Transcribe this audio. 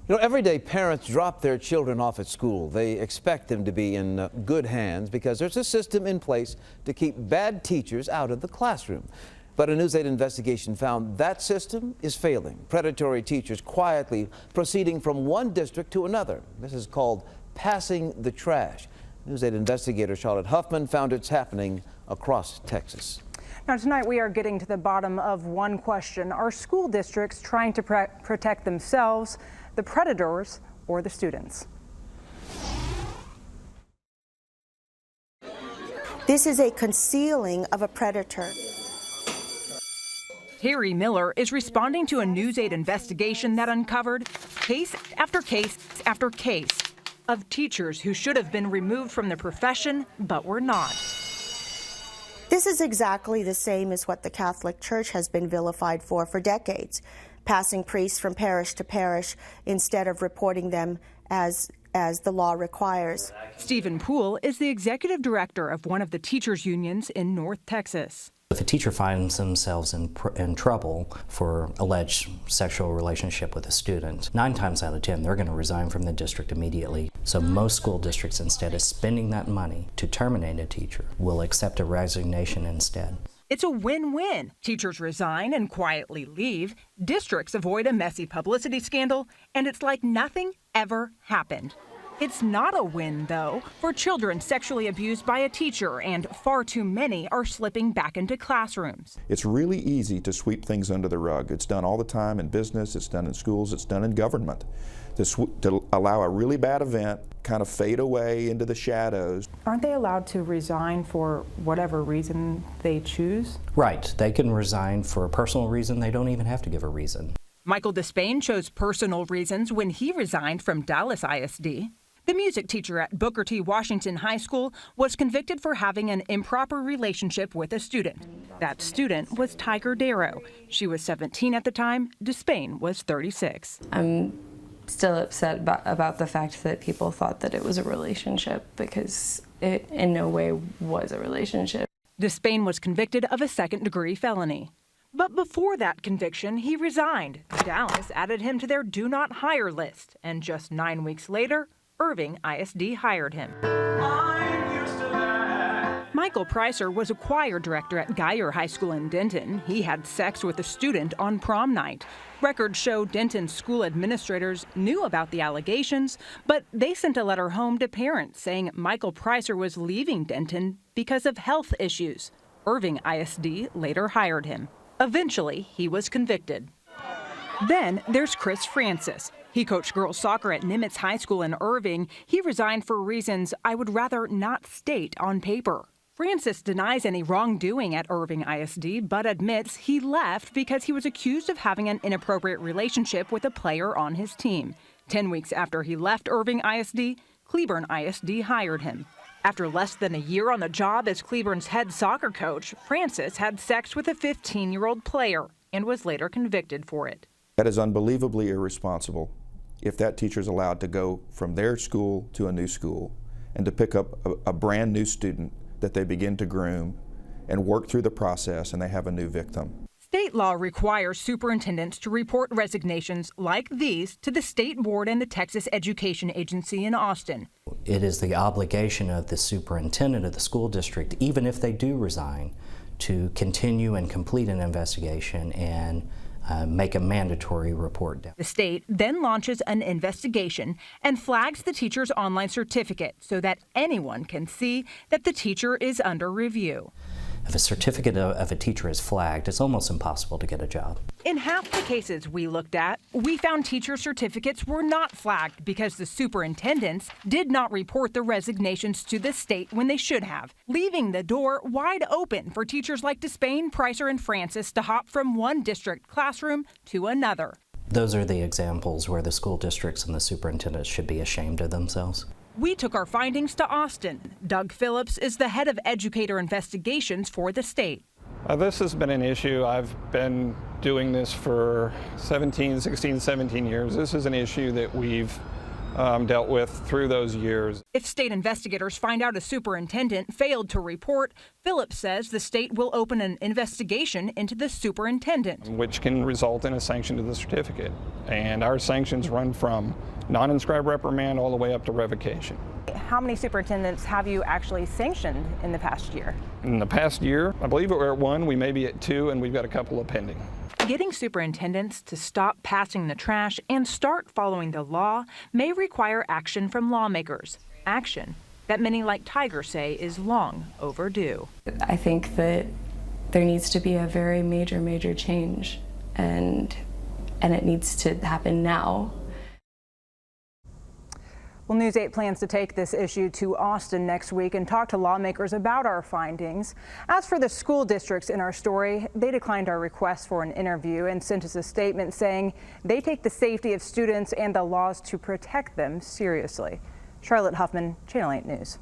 You know, every day parents drop their children off at school. They expect them to be in good hands because there's a system in place to keep bad teachers out of the classroom. But a News 8 investigation found that system is failing. Predatory teachers quietly proceeding from one district to another. This is called passing the trash. News 8 investigator Charlotte Huffman found it's happening across Texas. Now tonight we are getting to the bottom of one question. Are school districts trying to protect themselves, the predators, or the students? This is a concealing of a predator. Terry Miller is responding to a News 8 investigation that uncovered case after case after case of teachers who should have been removed from the profession but were not. This is exactly the same as what the Catholic Church has been vilified for decades, passing priests from parish to parish instead of reporting them as the law requires. Stephen Poole is the executive director of one of the teachers' unions in North Texas. If a teacher finds themselves in trouble for alleged sexual relationship with a student, 9 times out of 10, they're going to resign from the district immediately. So most school districts, instead of spending that money to terminate a teacher, will accept a resignation instead. It's a win-win. Teachers resign and quietly leave, districts avoid a messy publicity scandal, and it's like nothing ever happened. It's not a win, though, for children sexually abused by a teacher, and far too many are slipping back into classrooms. It's really easy to sweep things under the rug. It's done all the time in business, it's done in schools, it's done in government. To allow a really bad event kind of fade away into the shadows. Aren't they allowed to resign for whatever reason they choose? Right. They can resign for a personal reason. They don't even have to give a reason. Michael Despain chose personal reasons when he resigned from Dallas ISD. The music teacher at Booker T. Washington High School was convicted for having an improper relationship with a student. That student was Tiger Darrow. She was 17 at the time. Despain was 36. I'm still upset about the fact that people thought that it was a relationship, because it in no way was a relationship. Despain was convicted of a second-degree felony. But before that conviction, he resigned. Dallas added him to their do not hire list, and just 9 weeks later, Irving ISD hired him. Michael Pricer was a choir director at Geyer High School in Denton. He had sex with a student on prom night. Records show Denton school administrators knew about the allegations, but they sent a letter home to parents saying Michael Pricer was leaving Denton because of health issues. Irving ISD later hired him. Eventually, he was convicted. Then there's Chris Francis. He coached girls soccer at Nimitz High School in Irving. He resigned for reasons I would rather not state on paper. Francis denies any wrongdoing at Irving ISD, but admits he left because he was accused of having an inappropriate relationship with a player on his team. 10 weeks after he left Irving ISD, Cleburne ISD hired him. After less than a year on the job as Cleburne's head soccer coach, Francis had sex with a 15-year-old player and was later convicted for it. That is unbelievably irresponsible if that teacher is allowed to go from their school to a new school and to pick up a brand new student that they begin to groom and work through the process, and they have a new victim. State law requires superintendents to report resignations like these to the state board and the Texas Education Agency in Austin. It is the obligation of the superintendent of the school district, even if they do resign, to continue and complete an investigation and make a mandatory report. The state then launches an investigation and flags the teacher's online certificate so that anyone can see that the teacher is under review. If a certificate of a teacher is flagged, it's almost impossible to get a job. In half the cases we looked at, we found teacher certificates were not flagged because the superintendents did not report the resignations to the state when they should have, leaving the door wide open for teachers like Despain, Pricer, and Francis to hop from one district classroom to another. Those are the examples where the school districts and the superintendents should be ashamed of themselves. We took our findings to Austin. Doug Phillips is the head of educator investigations for the state. This has been an issue. I've been doing this for 17 years. This is an issue that we've dealt with through those years. If state investigators find out a superintendent failed to report, Phillips says the state will open an investigation into the superintendent, which can result in a sanction to the certificate. And our sanctions run from non-inscribed reprimand all the way up to revocation. How many superintendents have you actually sanctioned in the past year? In the past year, I believe we're at 1, we may be at 2, and we've got a couple of pending. Getting superintendents to stop passing the trash and start following the law may require action from lawmakers. Action that many like Tiger say is long overdue. I think that there needs to be a very major change, and it needs to happen now. Well, News 8 plans to take this issue to Austin next week and talk to lawmakers about our findings. As for the school districts in our story, they declined our request for an interview and sent us a statement saying they take the safety of students and the laws to protect them seriously. Charlotte Huffman, Channel 8 News.